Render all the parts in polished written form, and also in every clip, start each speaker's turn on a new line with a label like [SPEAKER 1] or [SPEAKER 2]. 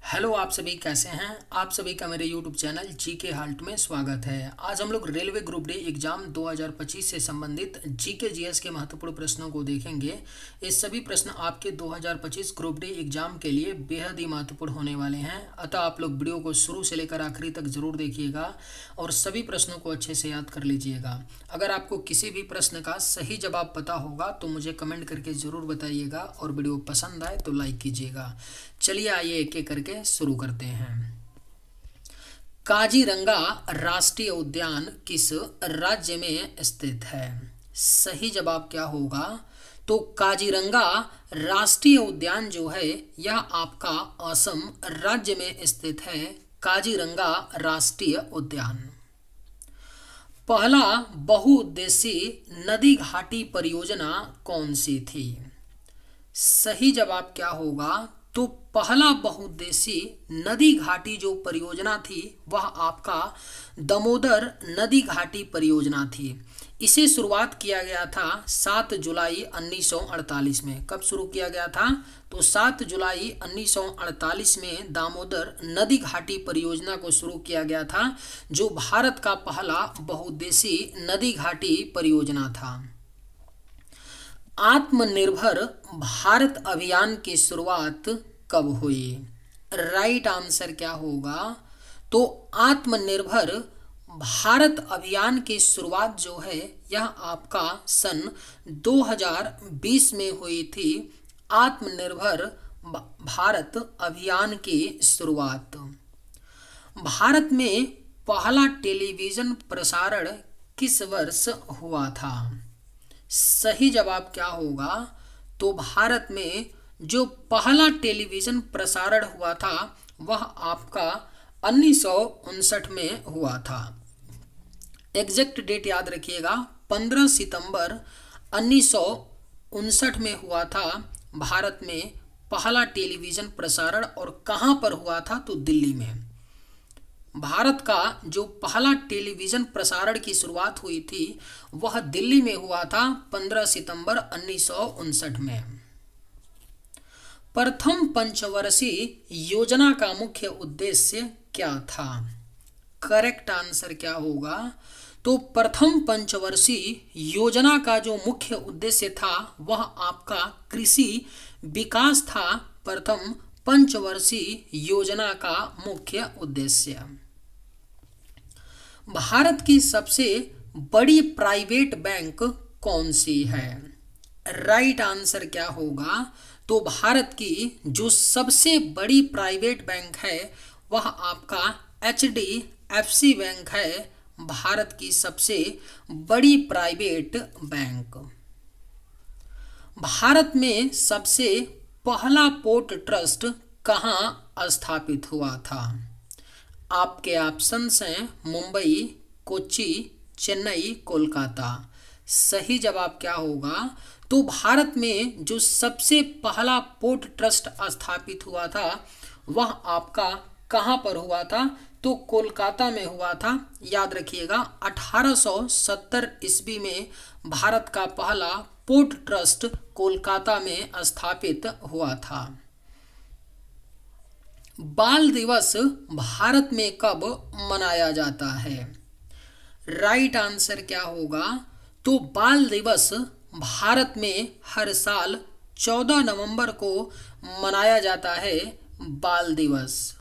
[SPEAKER 1] Hello, आप सभी कैसे हैं। आप सभी का मेरे यूट्यूब चैनल जीके हाल्ट में स्वागत है। आज हम लोग रेलवे ग्रुप डी एग्जाम 2025 से संबंधित जीके जीएस के महत्वपूर्ण प्रश्नों को देखेंगे। ये सभी प्रश्न आपके 2025 ग्रुप डी एग्जाम के लिए बेहद ही महत्वपूर्ण होने वाले हैं, अतः आप लोग वीडियो को शुरू से लेकर आखिरी तक जरूर देखिएगा और सभी प्रश्नों को अच्छे से याद कर लीजिएगा। अगर आपको किसी भी प्रश्न का सही जवाब पता होगा तो मुझे कमेंट करके ज़रूर बताइएगा और वीडियो पसंद आए तो लाइक कीजिएगा। चलिए आइए एक एक करके शुरू करते हैं। काजीरंगा राष्ट्रीय उद्यान किस राज्य में स्थित है? सही जवाब क्या होगा? तो काजीरंगा राष्ट्रीय उद्यान जो है यह आपका असम राज्य में स्थित है। काजीरंगा राष्ट्रीय उद्यान। पहला बहुउद्देशीय नदी घाटी परियोजना कौन सी थी? सही जवाब क्या होगा? तो पहला बहुउद्देशीय नदी घाटी जो परियोजना थी वह आपका दामोदर नदी घाटी परियोजना थी। इसे शुरुआत किया गया था 7 जुलाई 1948 में। कब शुरू किया गया था? तो 7 जुलाई 1948 में दामोदर नदी घाटी परियोजना को शुरू किया गया था, जो भारत का पहला बहुउद्देशीय नदी घाटी परियोजना था। आत्मनिर्भर भारत अभियान की शुरुआत कब हुई? राइट आंसर क्या होगा? तो आत्मनिर्भर भारत अभियान की शुरुआत जो है यह आपका सन 2020 में हुई थी। आत्मनिर्भर भारत अभियान की शुरुआत। भारत में पहला टेलीविजन प्रसारण किस वर्ष हुआ था? सही जवाब क्या होगा? तो भारत में जो पहला टेलीविजन प्रसारण हुआ था वह आपका 1959 में हुआ था। एग्जैक्ट डेट याद रखिएगा, 15 सितंबर 1959 में हुआ था भारत में पहला टेलीविजन प्रसारण। और कहाँ पर हुआ था? तो दिल्ली में। भारत का जो पहला टेलीविजन प्रसारण की शुरुआत हुई थी वह दिल्ली में हुआ था 15 सितंबर 1959 में। प्रथम पंचवर्षीय योजना का मुख्य उद्देश्य क्या था? करेक्ट आंसर क्या होगा? तो प्रथम पंचवर्षीय योजना का जो मुख्य उद्देश्य था वह आपका कृषि विकास था। प्रथम पंचवर्षीय योजना का मुख्य उद्देश्य। भारत की सबसे बड़ी प्राइवेट बैंक कौन सी है? राइट आंसर क्या होगा? तो भारत की जो सबसे बड़ी प्राइवेट बैंक है वह आपका HDFC बैंक है। भारत की सबसे बड़ी प्राइवेट बैंक। भारत में सबसे पहला पोर्ट ट्रस्ट कहाँ स्थापित हुआ था? आपके ऑप्शंस हैं मुंबई, कोच्चि, चेन्नई, कोलकाता। सही जवाब क्या होगा? तो भारत में जो सबसे पहला पोर्ट ट्रस्ट स्थापित हुआ था वह आपका कहाँ पर हुआ था? तो कोलकाता में हुआ था। याद रखिएगा, 1870 ईस्वी में भारत का पहला पोर्ट ट्रस्ट कोलकाता में स्थापित हुआ था। बाल दिवस भारत में कब मनाया जाता है? राइट आंसर क्या होगा? तो बाल दिवस भारत में हर साल 14 नवंबर को मनाया जाता है। बाल दिवस।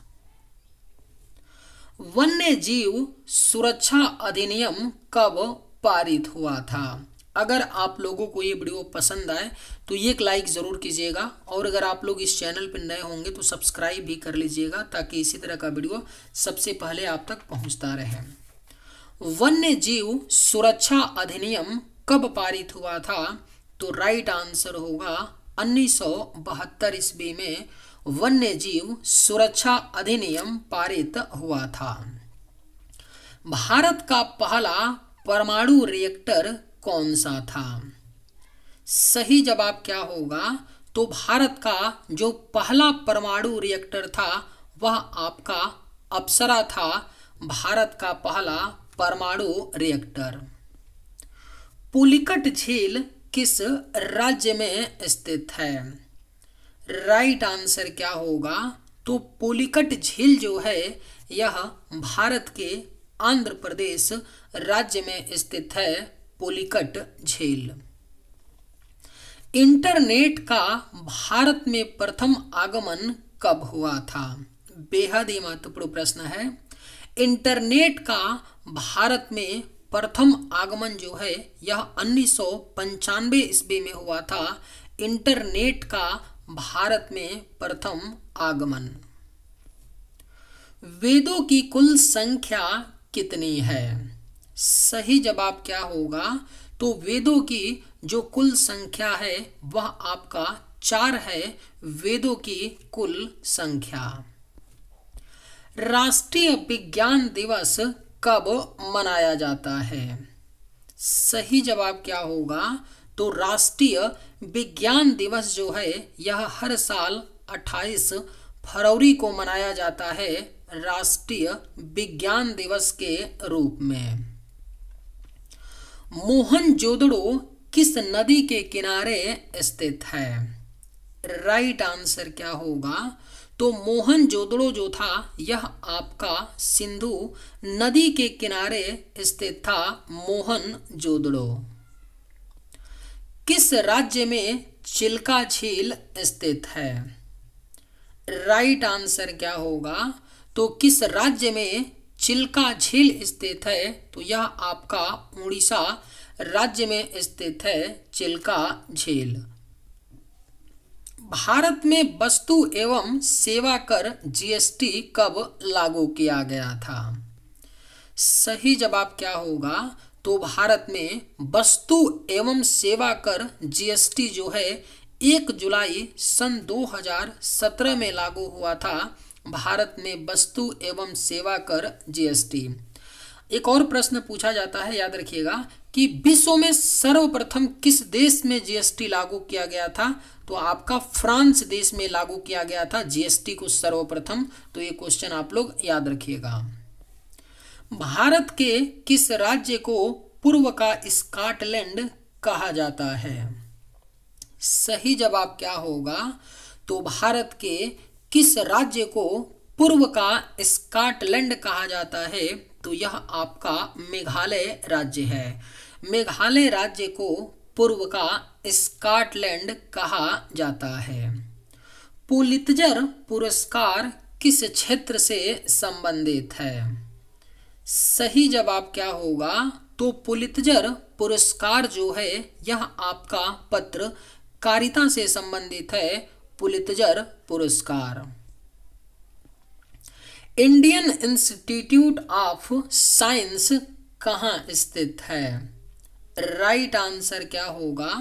[SPEAKER 1] वन्य जीव सुरक्षा अधिनियम कब पारित हुआ था? अगर आप लोगों को ये वीडियो पसंद आए तो एक लाइक ज़रूर कीजिएगा और अगर आप लोग इस चैनल पर नए होंगे तो सब्सक्राइब भी कर लीजिएगा ताकि इसी तरह का वीडियो सबसे पहले आप तक पहुंचता रहे। वन्य जीव सुरक्षा अधिनियम कब पारित हुआ था? तो राइट आंसर होगा 1972 ईस्वी में वन्य जीव सुरक्षा अधिनियम पारित हुआ था। भारत का पहला परमाणु रिएक्टर कौन सा था? सही जवाब क्या होगा? तो भारत का जो पहला परमाणु रिएक्टर था वह आपका अप्सरा था। भारत का पहला परमाणु रिएक्टर। पुलिकट झील किस राज्य में स्थित है? राइट आंसर क्या होगा? तो पुलिकट झील जो है यह भारत के आंध्र प्रदेश राज्य में स्थित है, पुलिकट झील। इंटरनेट का भारत में प्रथम आगमन कब हुआ था? बेहद ही महत्वपूर्ण प्रश्न है। इंटरनेट का भारत में प्रथम आगमन जो है यह 1995 ईस्वी में हुआ था। इंटरनेट का भारत में प्रथम आगमन। वेदों की कुल संख्या कितनी है? सही जवाब क्या होगा? तो वेदों की जो कुल संख्या है वह आपका 4 है, वेदों की कुल संख्या। राष्ट्रीय विज्ञान दिवस कब मनाया जाता है? सही जवाब क्या होगा? तो राष्ट्रीय विज्ञान दिवस जो है यह हर साल 28 फरवरी को मनाया जाता है, राष्ट्रीय विज्ञान दिवस के रूप में। मोहनजोदड़ो किस नदी के किनारे स्थित है? राइट आंसर क्या होगा? तो मोहनजोदड़ो जो था यह आपका सिंधु नदी के किनारे स्थित था, मोहनजोदड़ो। किस राज्य में चिल्का झील स्थित है? राइट आंसर क्या होगा? तो किस राज्य में चिल्का झील स्थित है? तो यह आपका उड़ीसा राज्य में स्थित है, चिल्का झील। भारत में वस्तु एवं सेवा कर जीएसटी कब लागू किया गया था? सही जवाब क्या होगा? तो भारत में वस्तु एवं सेवा कर जीएसटी जो है 1 जुलाई सन 2017 में लागू हुआ था, भारत में वस्तु एवं सेवा कर जीएसटी। एक और प्रश्न पूछा जाता है, याद रखिएगा, कि विश्व में सर्वप्रथम किस देश में जीएसटी लागू किया गया था? तो आपका फ्रांस देश में लागू किया गया था जीएसटी को सर्वप्रथम। तो ये क्वेश्चन आप लोग याद रखिएगा। भारत के किस राज्य को पूर्व का स्कॉटलैंड कहा जाता है? सही जवाब क्या होगा? तो भारत के किस राज्य को पूर्व का स्कॉटलैंड कहा जाता है? तो यह आपका मेघालय राज्य है। मेघालय राज्य को पूर्व का स्कॉटलैंड कहा जाता है। पुलित्जर पुरस्कार किस क्षेत्र से संबंधित है? सही जवाब क्या होगा? तो पुलित्जर पुरस्कार जो है यह आपका पत्रकारिता से संबंधित है, पुलित्जर पुरस्कार। इंडियन इंस्टीट्यूट ऑफ साइंस कहाँ स्थित है? राइट आंसर क्या होगा?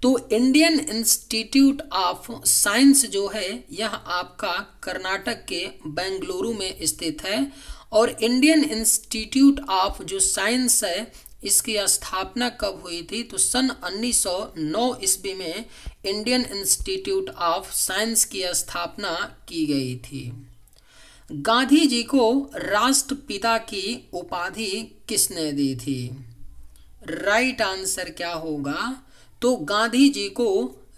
[SPEAKER 1] तो इंडियन इंस्टीट्यूट ऑफ साइंस जो है यह आपका कर्नाटक के बेंगलुरु में स्थित है। और इंडियन इंस्टीट्यूट ऑफ जो साइंस है इसकी स्थापना कब हुई थी? तो सन 1909 ईस्वी में इंडियन इंस्टीट्यूट ऑफ साइंस की स्थापना की गई थी। गांधी जी को राष्ट्रपिता की उपाधि किसने दी थी? राइट आंसर क्या होगा? तो गांधी जी को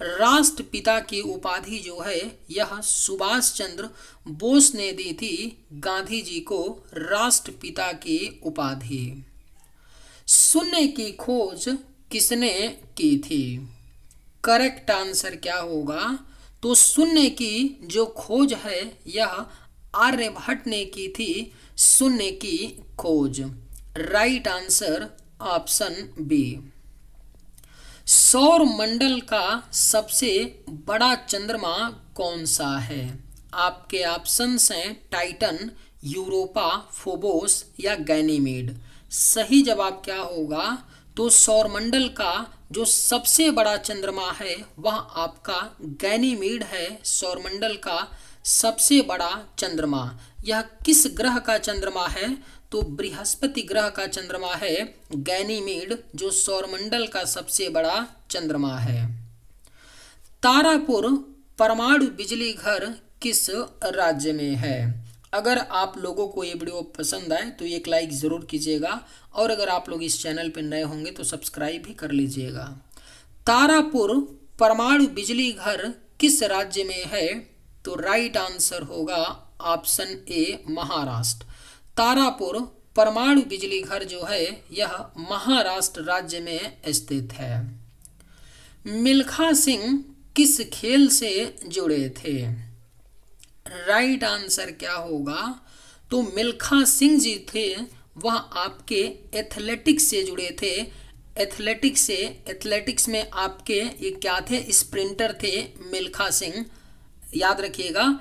[SPEAKER 1] राष्ट्रपिता की उपाधि जो है यह सुभाष चंद्र बोस ने दी थी, गांधी जी को राष्ट्रपिता की उपाधि। शून्य की खोज किसने की थी? करेक्ट आंसर क्या होगा? तो शून्य की जो खोज है यह आर्यभट्ट ने की थी, शून्य की खोज। Right answer option B. सौर मंडल का सबसे बड़ा चंद्रमा कौन सा है? आपके ऑप्शंस हैं टाइटन, यूरोपा, फोबोस या गैनीमेड। सही जवाब क्या होगा? तो सौरमंडल का जो सबसे बड़ा चंद्रमा है वह आपका गैनीमेड है, सौरमंडल का सबसे बड़ा चंद्रमा। यह किस ग्रह का चंद्रमा है? तो बृहस्पति ग्रह का चंद्रमा है गैनीमेड, जो सौरमंडल का सबसे बड़ा चंद्रमा है। तारापुर परमाणु बिजली घर किस राज्य में है? अगर आप लोगों को ये वीडियो पसंद आए तो एक लाइक ज़रूर कीजिएगा, और अगर आप लोग इस चैनल पर नए होंगे तो सब्सक्राइब भी कर लीजिएगा। तारापुर परमाणु बिजली घर किस राज्य में है? तो राइट आंसर होगा ऑप्शन ए महाराष्ट्र। तारापुर परमाणु बिजली घर जो है यह महाराष्ट्र राज्य में स्थित है। मिल्खा सिंह किस खेल से जुड़े थे? राइट आंसर क्या होगा? तो मिल्खा सिंह जी थे वह आपके एथलेटिक्स से जुड़े थे। एथलेटिक्स में आपके ये क्या थे? स्प्रिंटर थे मिल्खा सिंह। याद रखिएगा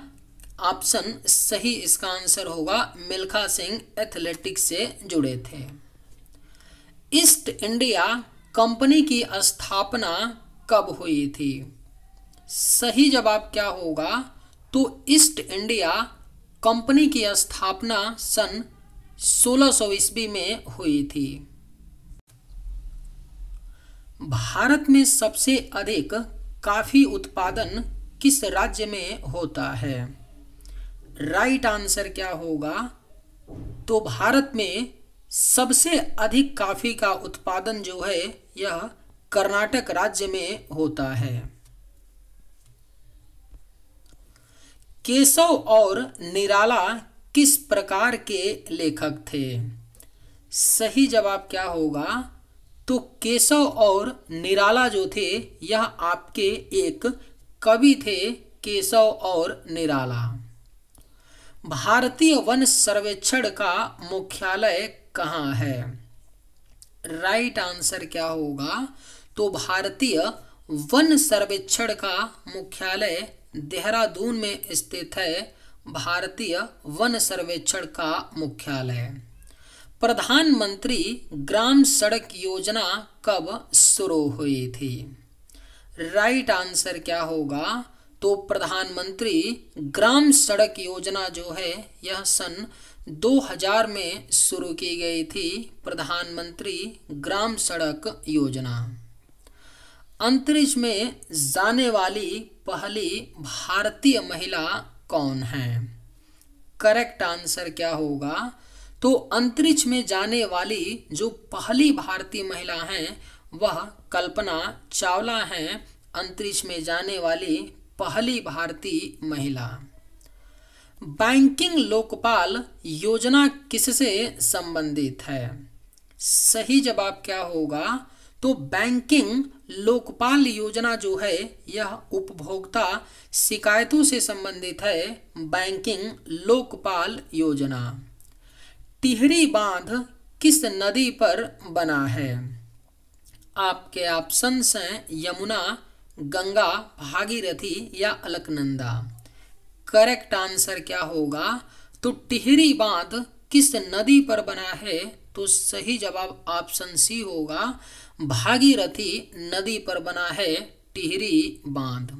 [SPEAKER 1] ऑप्शन सही इसका आंसर होगा मिल्खा सिंह एथलेटिक्स से जुड़े थे। ईस्ट इंडिया कंपनी की स्थापना कब हुई थी? सही जवाब क्या होगा? तो ईस्ट इंडिया कंपनी की स्थापना सन 1600 ईस्वी में हुई थी। भारत में सबसे अधिक कॉफी उत्पादन किस राज्य में होता है? राइट आंसर क्या होगा? तो भारत में सबसे अधिक कॉफी का उत्पादन जो है यह कर्नाटक राज्य में होता है। केशव और निराला किस प्रकार के लेखक थे? सही जवाब क्या होगा? तो केशव और निराला जो थे यह आपके एक कवि थे। केशव और निराला। भारतीय वन सर्वेक्षण का मुख्यालय कहाँ है? राइट आंसर क्या होगा? तो भारतीय वन सर्वेक्षण का मुख्यालय देहरादून में स्थित है। भारतीय वन सर्वेक्षण का मुख्यालय। प्रधानमंत्री ग्राम सड़क योजना कब शुरू हुई थी? राइट आंसर क्या होगा? तो प्रधानमंत्री ग्राम सड़क योजना जो है यह सन 2000 में शुरू की गई थी। प्रधानमंत्री ग्राम सड़क योजना। अंतरिक्ष में जाने वाली पहली भारतीय महिला कौन है? करेक्ट आंसर क्या होगा? तो अंतरिक्ष में जाने वाली जो पहली भारतीय महिला हैं वह कल्पना चावला हैं। अंतरिक्ष में जाने वाली पहली भारतीय महिला। बैंकिंग लोकपाल योजना किससे संबंधित है? सही जवाब क्या होगा? तो बैंकिंग लोकपाल योजना जो है यह उपभोक्ता शिकायतों से संबंधित है। बैंकिंग लोकपाल योजना। टिहरी बांध किस नदी पर बना है? आपके ऑप्शंस हैं यमुना, गंगा, भागीरथी या अलकनंदा। करेक्ट आंसर क्या होगा? तो टिहरी बांध किस नदी पर बना है? तो सही जवाब ऑप्शन सी होगा, भागीरथी नदी पर बना है टिहरी बांध।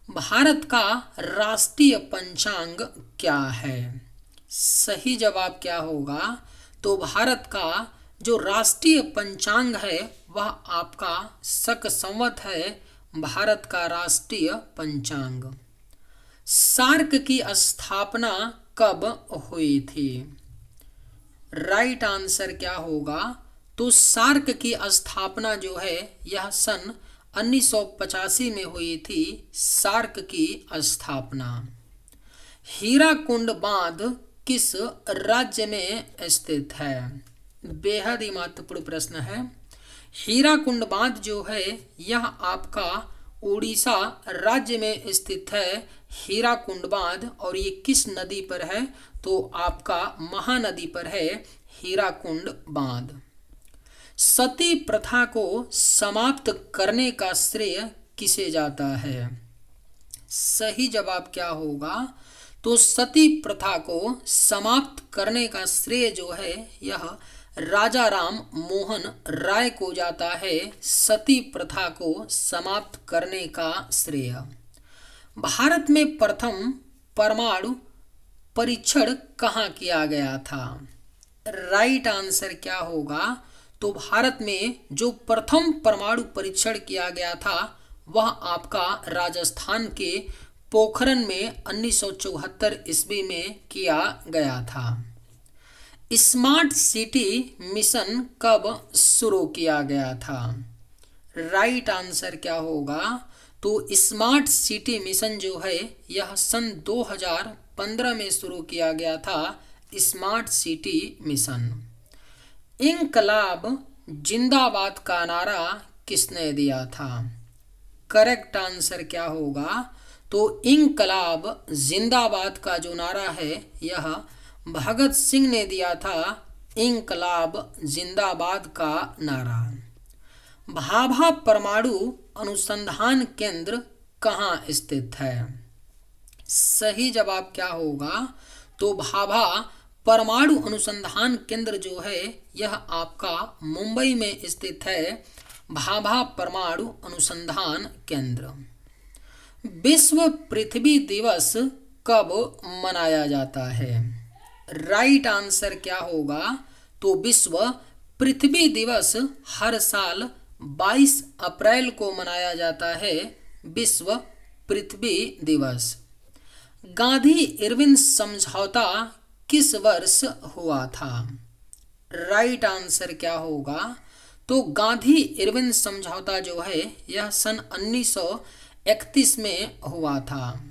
[SPEAKER 1] भारत का राष्ट्रीय पंचांग क्या है? सही जवाब क्या होगा? तो भारत का जो राष्ट्रीय पंचांग है वह आपका शक संवत है। भारत का राष्ट्रीय पंचांग। सार्क की स्थापना कब हुई थी? राइट आंसर क्या होगा? तो सार्क की स्थापना जो है यह सन 1985 में हुई थी। सार्क की स्थापना। हीराकुंड बांध किस राज्य में स्थित है? बेहद ही महत्वपूर्ण प्रश्न है। हीराकुंड बांध जो है यह आपका उड़ीसा राज्य में स्थित है। हीराकुंड बांध और ये किस नदी पर है? तो आपका महानदी पर है हीराकुंड बांध। सती प्रथा को समाप्त करने का श्रेय किसे जाता है? सही जवाब क्या होगा? तो सती प्रथा को समाप्त करने का श्रेय जो है यह राजा राम मोहन राय को जाता है। सती प्रथा को समाप्त करने का श्रेय। भारत में प्रथम परमाणु परीक्षण कहाँ किया गया था? राइट आंसर क्या होगा? तो भारत में जो प्रथम परमाणु परीक्षण किया गया था वह आपका राजस्थान के पोखरण में 1974 ईस्वी में किया गया था। स्मार्ट सिटी मिशन कब शुरू किया गया था? राइट आंसर क्या होगा? तो स्मार्ट सिटी मिशन जो है यह सन 2015 में शुरू किया गया था, स्मार्ट सिटी मिशन। इंकलाब जिंदाबाद का नारा किसने दिया था? करेक्ट आंसर क्या होगा? तो इंकलाब जिंदाबाद का जो नारा है यह भगत सिंह ने दिया था, इंकलाब जिंदाबाद का नारा। भाभा परमाणु अनुसंधान केंद्र कहाँ स्थित है? सही जवाब क्या होगा? तो भाभा परमाणु अनुसंधान केंद्र जो है यह आपका मुंबई में स्थित है, भाभा परमाणु अनुसंधान केंद्र। विश्व पृथ्वी दिवस कब मनाया जाता है? राइट आंसर क्या होगा? तो विश्व पृथ्वी दिवस हर साल 22 अप्रैल को मनाया जाता है, विश्व पृथ्वी दिवस। गांधी इरविन समझौता किस वर्ष हुआ था? राइट आंसर क्या होगा? तो गांधी इरविन समझौता जो है यह सन 1931 में हुआ था।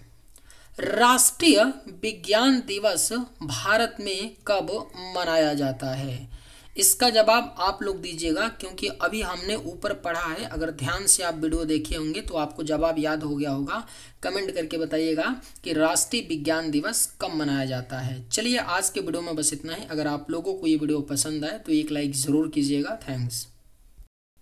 [SPEAKER 1] राष्ट्रीय विज्ञान दिवस भारत में कब मनाया जाता है? इसका जवाब आप लोग दीजिएगा, क्योंकि अभी हमने ऊपर पढ़ा है। अगर ध्यान से आप वीडियो देखे होंगे तो आपको जवाब याद हो गया होगा। कमेंट करके बताइएगा कि राष्ट्रीय विज्ञान दिवस कब मनाया जाता है। चलिए आज के वीडियो में बस इतना ही। अगर आप लोगों को ये वीडियो पसंद आए तो एक लाइक ज़रूर कीजिएगा। थैंक्स।